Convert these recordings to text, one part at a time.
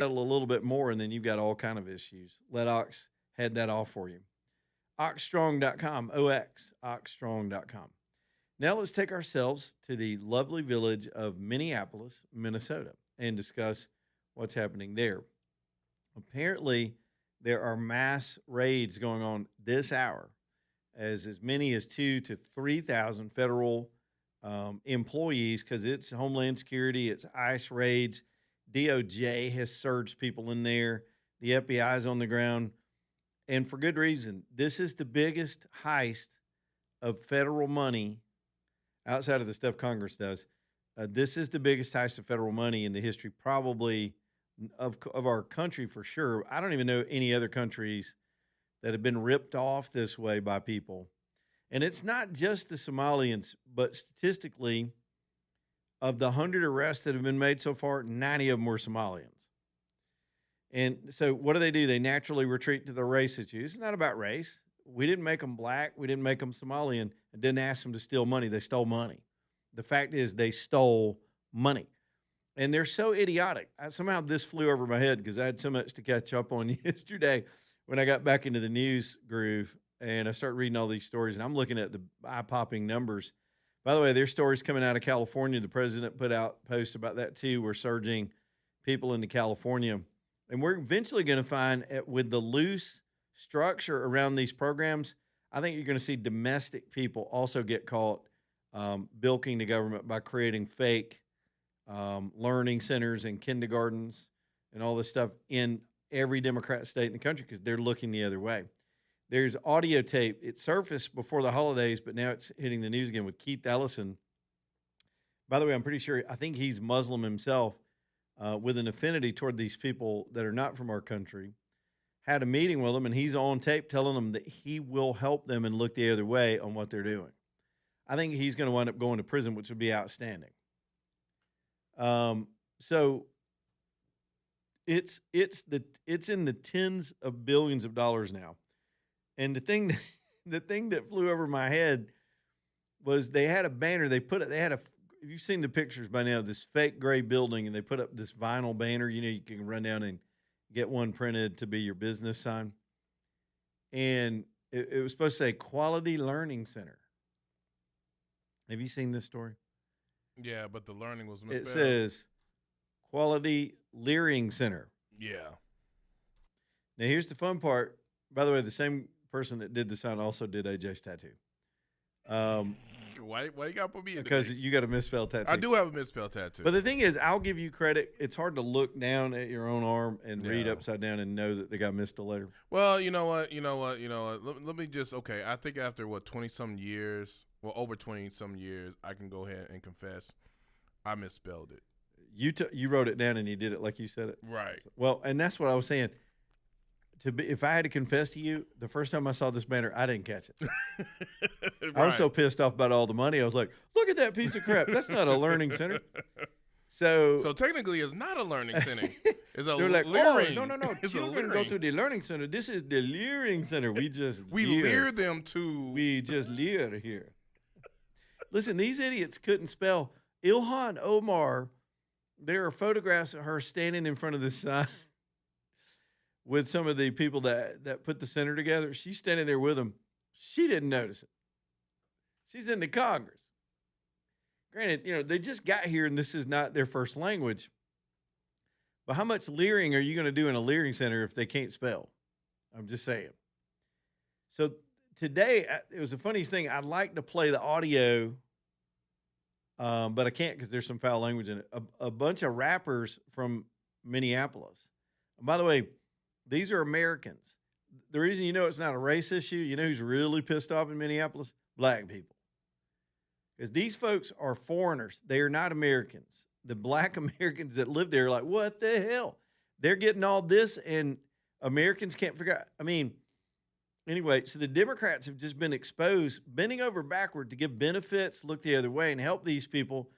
settle a little bit more, and then you've got all kind of issues. Let Ox head that off for you. Oxstrong.com, O-X, oxstrong.com. Now let's take ourselves to the lovely village of Minneapolis, Minnesota, and discuss what's happening there. Apparently, there are mass raids going on this hour, as many as 2 to 3,000 federal employees, because it's Homeland Security, it's ICE raids. DOJ has surged people in there. The FBI is on the ground, and for good reason. This is the biggest heist of federal money outside of the stuff Congress does. This is the biggest heist of federal money in the history, probably of our country for sure. I don't even know any other countries that have been ripped off this way by people. And it's not just the Somalians, but statistically, of the 100 arrests that have been made so far, 90 of them were Somalians. And so, what do? They naturally retreat to the race issue. It's not about race. We didn't make them black. We didn't make them Somalian and didn't ask them to steal money. They stole money. The fact is, they stole money. And they're so idiotic. Somehow this flew over my head because I had so much to catch up on yesterday when I got back into the news groove and I started reading all these stories. And I'm looking at the eye popping numbers. By the way, there's stories coming out of California. The president put out posts about that too. We're surging people into California. And we're eventually going to find with the loose structure around these programs, I think you're going to see domestic people also get caught bilking the government by creating fake learning centers and kindergartens and all this stuff in every Democrat state in the country because they're looking the other way. There's audio tape. It surfaced before the holidays, but now it's hitting the news again with Keith Ellison. By the way, I'm pretty sure, I think he's Muslim himself with an affinity toward these people that are not from our country. Had a meeting with them, and he's on tape telling them that he will help them and look the other way on what they're doing. I think he's going to wind up going to prison, which would be outstanding. So it's in the tens of billions of dollars now. And the thing that flew over my head was they had a banner. You've seen the pictures by now, this fake gray building, and they put up this vinyl banner. You know, you can run down and get one printed to be your business sign. And it was supposed to say Quality Learning Center. Have you seen this story? Yeah, but the learning was misspelled. It says Quality Leering Center. Yeah. Now, here's the fun part. By the way, the same person that did the sign also did AJ's tattoo. Why you got to put me in because you got a misspelled tattoo. I do have a misspelled tattoo. But the thing is, I'll give you credit. It's hard to look down at your own arm and read upside down and know that the guy missed a letter. Well, you know what? Let me just, okay, I think after, 20-some years, over 20-some years, I can go ahead and confess I misspelled it. You wrote it down and you did it like you said it. Right. Well, and that's what I was saying. If I had to confess to you, the first time I saw this banner, I didn't catch it. Right. I was so pissed off about all the money. I was like, look at that piece of crap. That's not a learning center. So technically, it's not a learning center. It's a like, learning. Oh, no. It's Children go to the learning center. This is the leering center. We leer them to. We just leer here. Listen, these idiots couldn't spell Ilhan Omar. There are photographs of her standing in front of the sign with some of the people that put the center together. She's standing there with them. She didn't notice it. She's in the Congress. Granted, they just got here and this is not their first language. But how much leering are you going to do in a leering center if they can't spell? I'm just saying. So today, it was the funniest thing. I'd like to play the audio, but I can't because there's some foul language in it. A bunch of rappers from Minneapolis. And by the way, these are Americans. The reason it's not a race issue, who's really pissed off in Minneapolis? Black people. Because these folks are foreigners. They are not Americans. The black Americans that live there are like, what the hell? They're getting all this and Americans can't figure out. I mean, anyway, so the Democrats have just been exposed, bending over backward to give benefits, look the other way, and help these people.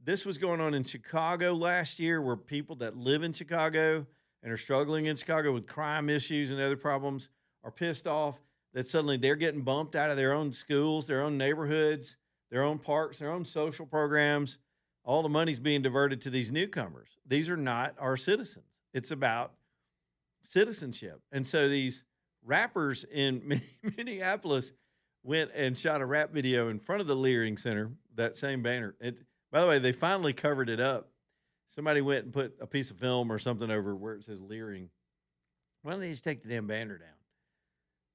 This was going on in Chicago last year where people that live in Chicago and are struggling in Chicago with crime issues and other problems are pissed off that suddenly they're getting bumped out of their own schools, their own neighborhoods, their own parks, their own social programs. All the money's being diverted to these newcomers. These are not our citizens. It's about citizenship. And so these rappers in Minneapolis went and shot a rap video in front of the Leering Center, that same banner. By the way, they finally covered it up. Somebody went and put a piece of film or something over where it says Leering. Why don't they just take the damn banner down?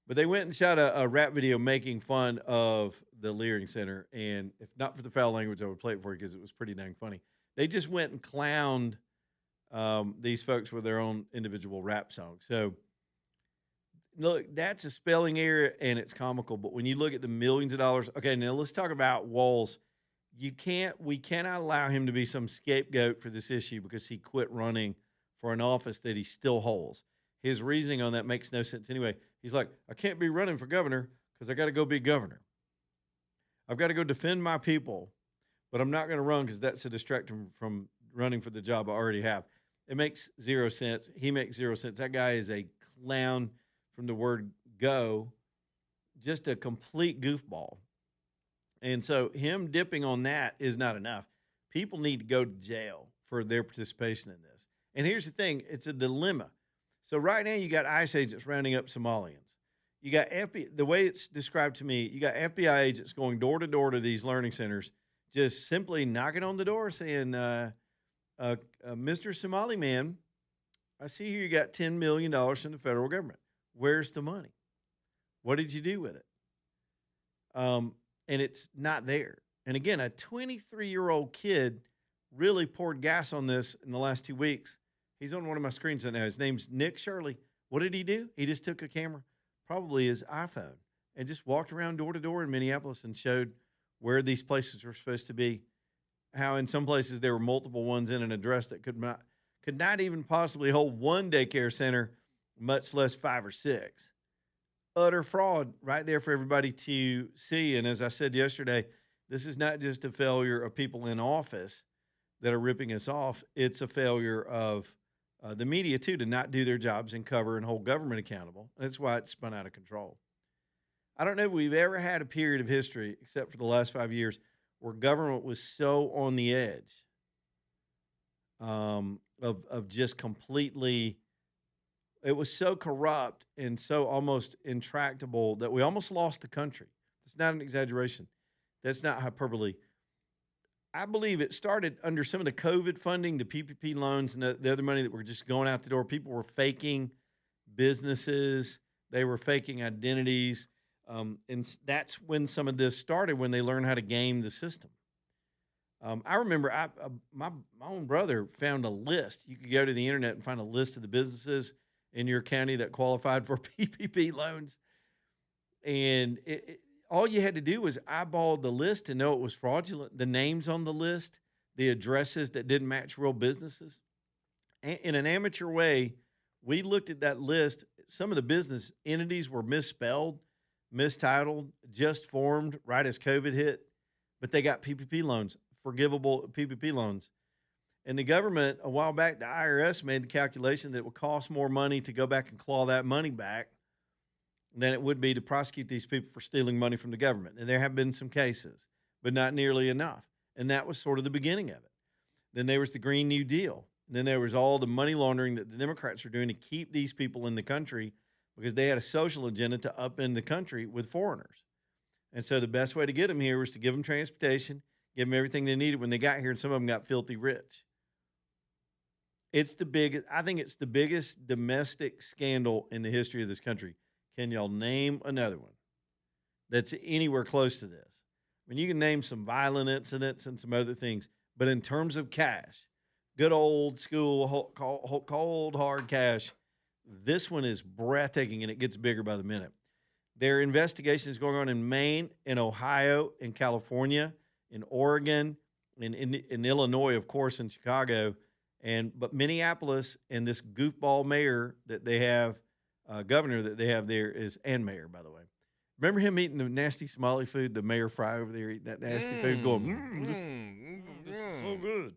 But they went and shot a rap video making fun of the Leering Center. And if not for the foul language, I would play it for you because it was pretty dang funny. They just went and clowned these folks with their own individual rap songs. So, look, that's a spelling error and it's comical. But when you look at the millions of dollars, okay, now let's talk about Walz. We cannot allow him to be some scapegoat for this issue because he quit running for an office that he still holds. His reasoning on that makes no sense anyway. He's like, I can't be running for governor because I got to go be governor. I've got to go defend my people, but I'm not going to run because that's a distraction from running for the job I already have. It makes zero sense. He makes zero sense. That guy is a clown from the word go, just a complete goofball. And so him dipping on that is not enough. People need to go to jail for their participation in this. And here's the thing, it's a dilemma. So right now you got ICE agents rounding up Somalians. You got the way it's described to me, you got FBI agents going door to door to these learning centers, just simply knocking on the door saying, Mr. Somali man, I see here you got $10 million from the federal government. Where's the money? What did you do with it? And it's not there. And again, a 23-year-old kid really poured gas on this in the last 2 weeks. He's on one of my screens right now. His name's Nick Shirley. What did he do? He just took a camera, probably his iPhone, and just walked around door to door in Minneapolis and showed where these places were supposed to be. How in some places there were multiple ones in an address that could not even possibly hold one daycare center, much less 5 or 6. Utter fraud right there for everybody to see. And as I said yesterday, this is not just a failure of people in office that are ripping us off. It's a failure of the media, too, to not do their jobs and cover and hold government accountable. That's why it's spun out of control. I don't know if we've ever had a period of history, except for the last 5 years, where government was so on the edge of just completely, it was so corrupt and so almost intractable that we almost lost the country. That's not an exaggeration. That's not hyperbole. I believe it started under some of the COVID funding, the PPP loans, and the other money that were just going out the door. People were faking businesses. They were faking identities. And that's when some of this started, when they learned how to game the system. I remember my own brother found a list. You could go to the internet and find a list of the businesses in your county that qualified for PPP loans. And all you had to do was eyeball the list to know it was fraudulent, the names on the list, the addresses that didn't match real businesses. In an amateur way, we looked at that list. Some of the business entities were misspelled, mistitled, just formed right as COVID hit, but they got PPP loans, forgivable PPP loans. And the government, a while back, the IRS made the calculation that it would cost more money to go back and claw that money back than it would be to prosecute these people for stealing money from the government. And there have been some cases, but not nearly enough. And that was sort of the beginning of it. Then there was the Green New Deal. And then there was all the money laundering that the Democrats were doing to keep these people in the country because they had a social agenda to upend the country with foreigners. And so the best way to get them here was to give them transportation, give them everything they needed when they got here, and some of them got filthy rich. I think it's the biggest domestic scandal in the history of this country. Can y'all name another one that's anywhere close to this? I mean, you can name some violent incidents and some other things, but in terms of cash, good old school, cold, hard cash, this one is breathtaking, and it gets bigger by the minute. There are investigations going on in Maine, in Ohio, in California, in Oregon, in Illinois, of course, in Chicago, but Minneapolis and this goofball mayor that they have, governor that they have there and mayor, by the way. Remember him eating the nasty Somali food, the Mayor Fry over there eating that nasty food, going, this is so good.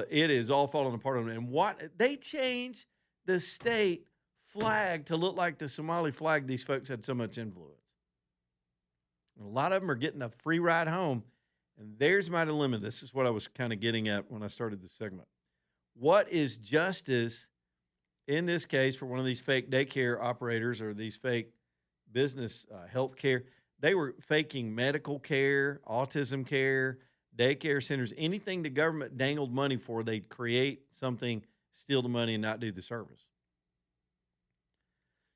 It is all falling apart on him. And what they changed the state flag to look like the Somali flag. These folks had so much influence. And a lot of them are getting a free ride home. And there's my dilemma. This is what I was kind of getting at when I started this segment. What is justice in this case for one of these fake daycare operators or these fake business health care? They were faking medical care, autism care, daycare centers, anything the government dangled money for, they'd create something, steal the money, and not do the service.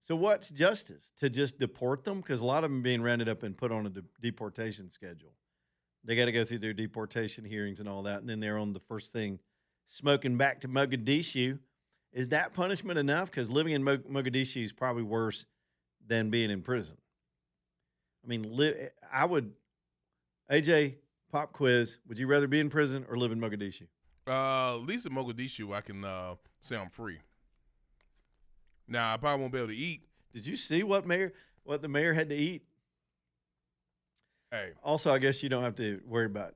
So, what's justice? To just deport them? Because a lot of them being rounded up and put on a deportation schedule. They got to go through their deportation hearings and all that, and then they're on the first thing, smoking back to Mogadishu. Is that punishment enough? Because living in Mogadishu is probably worse than being in prison. I mean, I would, AJ, pop quiz, would you rather be in prison or live in Mogadishu? At least in Mogadishu, I can say I'm free. Now, I probably won't be able to eat. Did you see what the mayor had to eat? Hey. Also, I guess you don't have to worry about,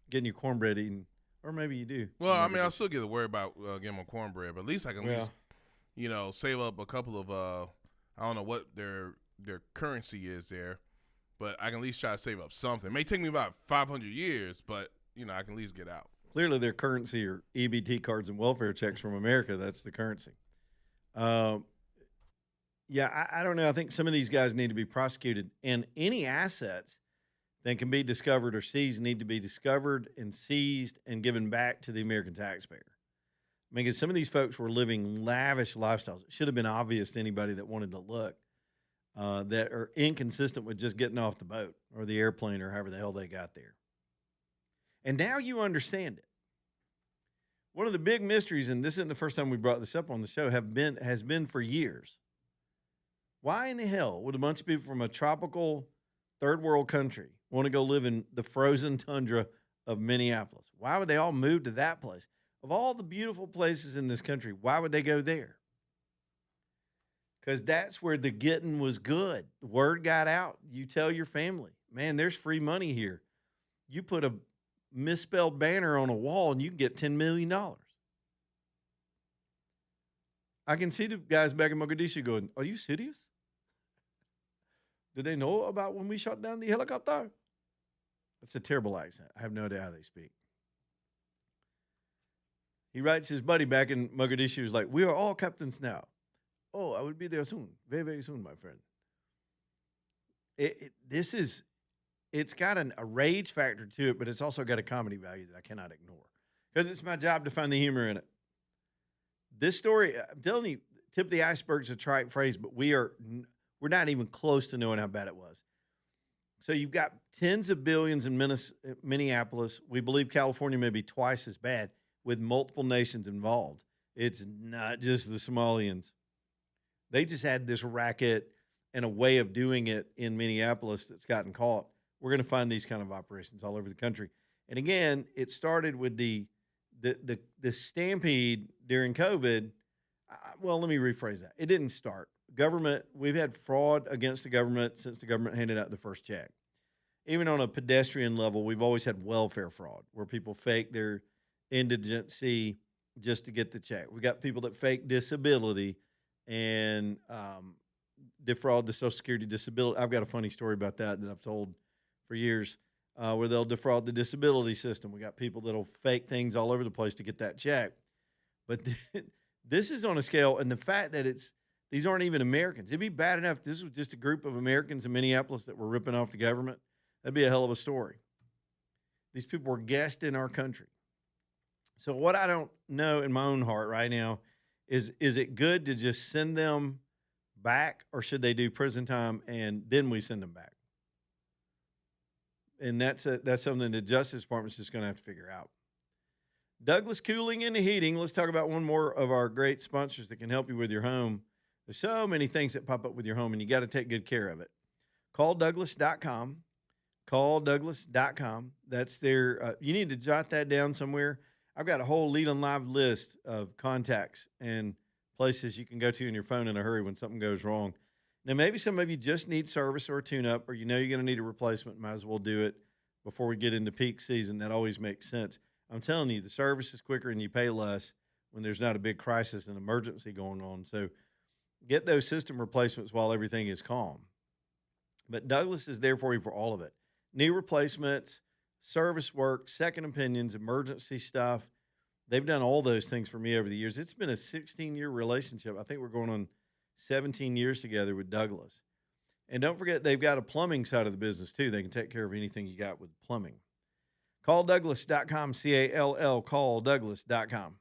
getting your cornbread eaten. Or maybe you do. Well, I mean, I'll still get to worry about getting my cornbread, but at least I can at least, save up a couple of, I don't know what their currency is there, but I can at least try to save up something. It may take me about 500 years, but, I can at least get out. Clearly their currency are EBT cards and welfare checks from America. That's the currency. I don't know. I think some of these guys need to be prosecuted, and any assets that can be discovered or seized need to be discovered and seized and given back to the American taxpayer. I mean, because some of these folks were living lavish lifestyles. It should have been obvious to anybody that wanted to look that are inconsistent with just getting off the boat or the airplane or however the hell they got there. And now you understand it. One of the big mysteries, and this isn't the first time we brought this up on the show, has been for years. Why in the hell would a bunch of people from a tropical third world country want to go live in the frozen tundra of Minneapolis? Why would they all move to that place? Of all the beautiful places in this country, why would they go there? Because that's where the getting was good. The word got out. You tell your family, man, there's free money here. You put a misspelled banner on a wall and you can get $10 million. I can see the guys back in Mogadishu going, are you serious? Did they know about when we shot down the helicopter? That's a terrible accent. I have no idea how they speak. He writes his buddy back in Mogadishu is like, we are all captains now. Oh, I will be there soon. Very, very soon, my friend. It's got a rage factor to it, but it's also got a comedy value that I cannot ignore. Because it's my job to find the humor in it. This story, I'm telling you, tip of the iceberg is a trite phrase, but we're not even close to knowing how bad it was. So you've got tens of billions in Minneapolis. We believe California may be twice as bad with multiple nations involved. It's not just the Somalians. They just had this racket and a way of doing it in Minneapolis that's gotten caught. We're going to find these kind of operations all over the country. And again, it started with the stampede during COVID. Well, let me rephrase that. It didn't start. Government, we've had fraud against the government since the government handed out the first check. Even on a pedestrian level, we've always had welfare fraud where people fake their indigency just to get the check. We got people that fake disability and defraud the Social Security disability. I've got a funny story about that I've told for years where they'll defraud the disability system. We got people that'll fake things all over the place to get that check. But this is on a scale, and the fact that these aren't even Americans. It'd be bad enough if this was just a group of Americans in Minneapolis that were ripping off the government. That'd be a hell of a story. These people were guests in our country. So what I don't know in my own heart right now is it good to just send them back, or should they do prison time and then we send them back? And that's something the Justice Department's just going to have to figure out. Douglas Cooling and Heating. Let's talk about one more of our great sponsors that can help you with your home. There's so many things that pop up with your home, and you got to take good care of it. CallDouglas.com. CallDouglas.com. That's their. You need to jot that down somewhere. I've got a whole Leland Live list of contacts and places you can go to in your phone in a hurry when something goes wrong. Now, maybe some of you just need service or a tune-up, or you know you're going to need a replacement. Might as well do it before we get into peak season. That always makes sense. I'm telling you, the service is quicker and you pay less when there's not a big crisis and emergency going on. So get those system replacements while everything is calm. But Douglas is there for you for all of it. Knee replacements, service work, second opinions, emergency stuff. They've done all those things for me over the years. It's been a 16-year relationship. I think we're going on 17 years together with Douglas. And don't forget, they've got a plumbing side of the business too. They can take care of anything you got with plumbing. CallDouglas.com, CALL, CallDouglas.com.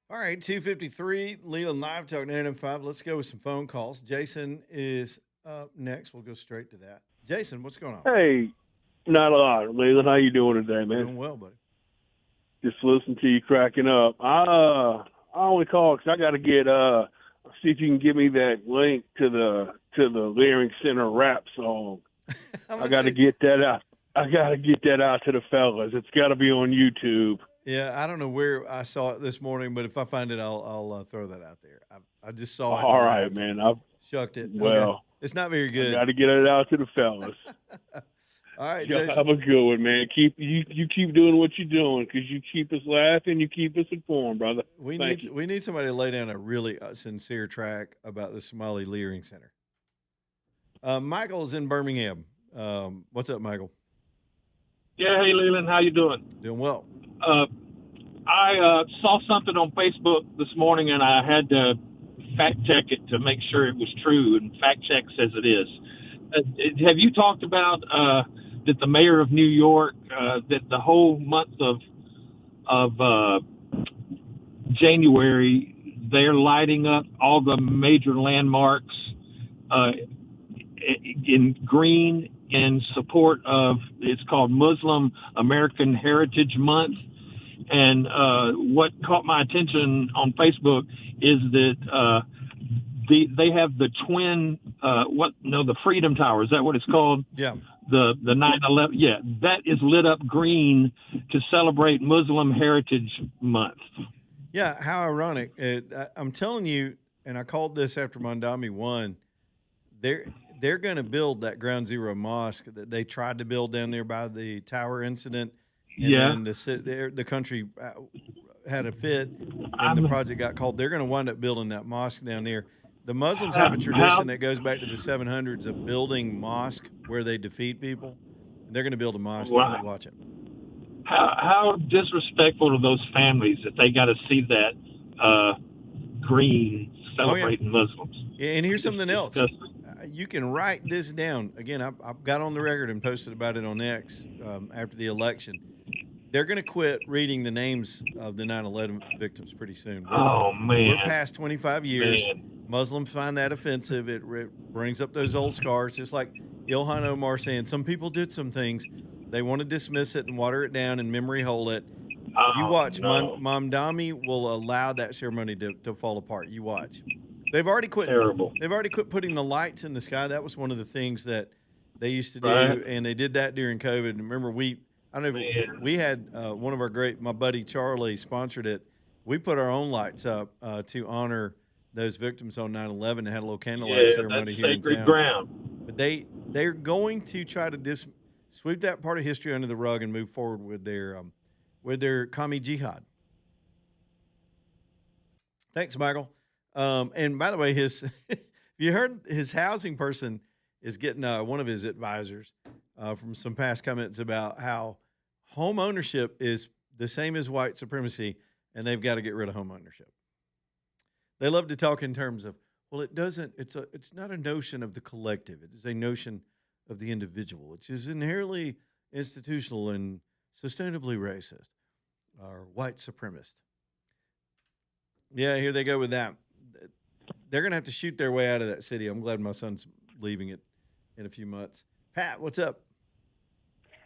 All right, 253, Leland Live Talk 905. Let's go with some phone calls. Jason is up next. We'll go straight to that. Jason, what's going on? Hey, not a lot. Leland, how you doing today, man? Doing well, buddy. Just listening to you cracking up. I only call because I got to get see if you can give me that link to the Leering Center rap song. I got to get that out. I got to get that out to the fellas. It's got to be on YouTube. Yeah, I don't know where I saw it this morning, but if I find it, I'll throw that out there. I just saw it. All right, man. I've shucked it. Well, okay. It's not very good. I got to get it out to the fellas. All right, Y'all Jason. have a good one, man. You keep doing what you're doing because you keep us laughing, you keep us informed, brother. We Thank you. need somebody to lay down a really sincere track about the Somali Leering Center. Michael is in Birmingham. What's up, Michael? Yeah, hey Leland, how you doing? Doing well. I saw something on Facebook this morning, and I had to fact check it to make sure it was true. And fact check says it is. have you talked about that the mayor of New York that the whole month of January they're lighting up all the major landmarks in green in support of, it's called Muslim American Heritage Month. And what caught my attention on Facebook is that they have the twin, the Freedom Tower. Is that what it's called? Yeah. The 9/11. Yeah, that is lit up green to celebrate Muslim Heritage Month. Yeah, how ironic. I'm telling you, and I called this after Mondami won, they're going to build that Ground Zero mosque that they tried to build down there by the tower incident. And then the country had a fit, and the project got called. They're going to wind up building that mosque down there. The Muslims have a tradition that goes back to the 700s of building mosque where they defeat people. They're going to build a mosque. Wow. Watch it. How disrespectful to those families that they got to see that green celebrating Muslims. Yeah, and here's something else. You can write this down. Again, I've got on the record and posted about it on X after the election. They're going to quit reading the names of the 9/11 victims pretty soon. We're past 25 years. Man. Muslims find that offensive. It brings up those old scars, just like Ilhan Omar saying some people did some things. They want to dismiss it and water it down and memory hole it. You watch. No. Mamdani will allow that ceremony to fall apart. You watch. They've already quit. Terrible. They've already quit putting the lights in the sky. That was one of the things that they used to do, Right. and they did that during COVID. And remember, we had one of our my buddy Charlie sponsored it. We put our own lights up to honor those victims on 9/11 and had a little candlelight ceremony that's here in sacred town. ground. But they're going to try to sweep that part of history under the rug and move forward with their commie jihad. Thanks, Michael. And by the way, you heard his housing person is getting one of his advisors from some past comments about how home ownership is the same as white supremacy, and they've got to get rid of home ownership. They love to talk in terms of, well, it's not a notion of the collective. It is a notion of the individual, which is inherently institutional and sustainably racist or white supremacist. Yeah, here they go with that. They're going to have to shoot their way out of that city. I'm glad my son's leaving it in a few months. Pat, what's up?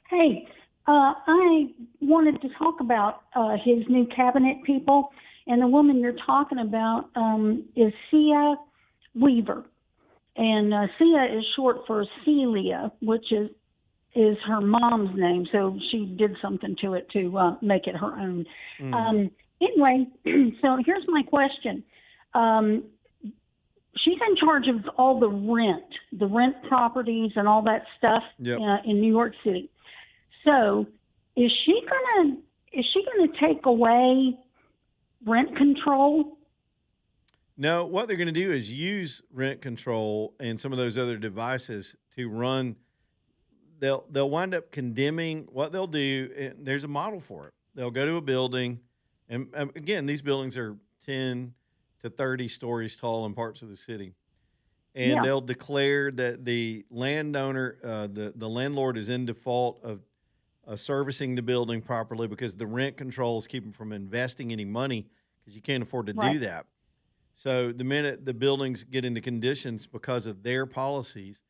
Hey, I wanted to talk about his new cabinet people, and the woman you're talking about is Sia Weaver. And Sia is short for Celia, which is her mom's name, so she did something to it to make it her own. Anyway, so here's my question. She's in charge of all the rent properties and all that stuff in New York City. So is she gonna take away rent control? No, what they're going to do is use rent control and some of those other devices to run. They'll wind up condemning. What they'll do, and there's a model for it. They'll go to a building, and again, these buildings are 10 to 30 stories tall in parts of the city, and they'll declare that the landowner, the landlord, is in default of servicing the building properly because the rent controls keep them from investing any money because you can't afford to do that. So the minute the buildings get into conditions because of their policies,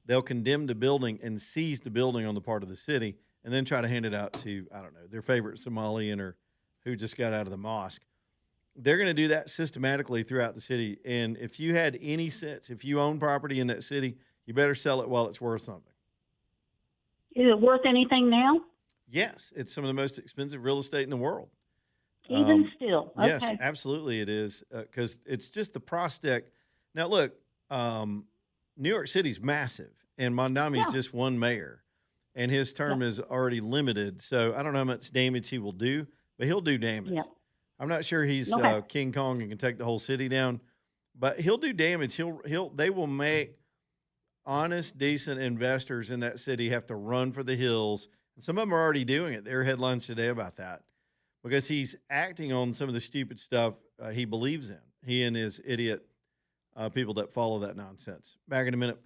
they'll condemn the building and seize the building on the part of the city and then try to hand it out to, I don't know, their favorite Somalian or who just got out of the mosque. They're going to do that systematically throughout the city. And if you had any sense, if you own property in that city, you better sell it while it's worth something. Is it worth anything now? Yes, it's some of the most expensive real estate in the world. Even still, okay. Yes, absolutely it is, because it's just the prospect. Now, look, New York City's massive, and Mondami's just one mayor, and his term is already limited. So I don't know how much damage he will do, but he'll do damage. Yeah. I'm not sure he's King Kong and can take the whole city down, but he'll do damage. They will make honest, decent investors in that city have to run for the hills. And some of them are already doing it. There are headlines today about that, because he's acting on some of the stupid stuff he believes in. He and his idiot people that follow that nonsense. Back in a minute.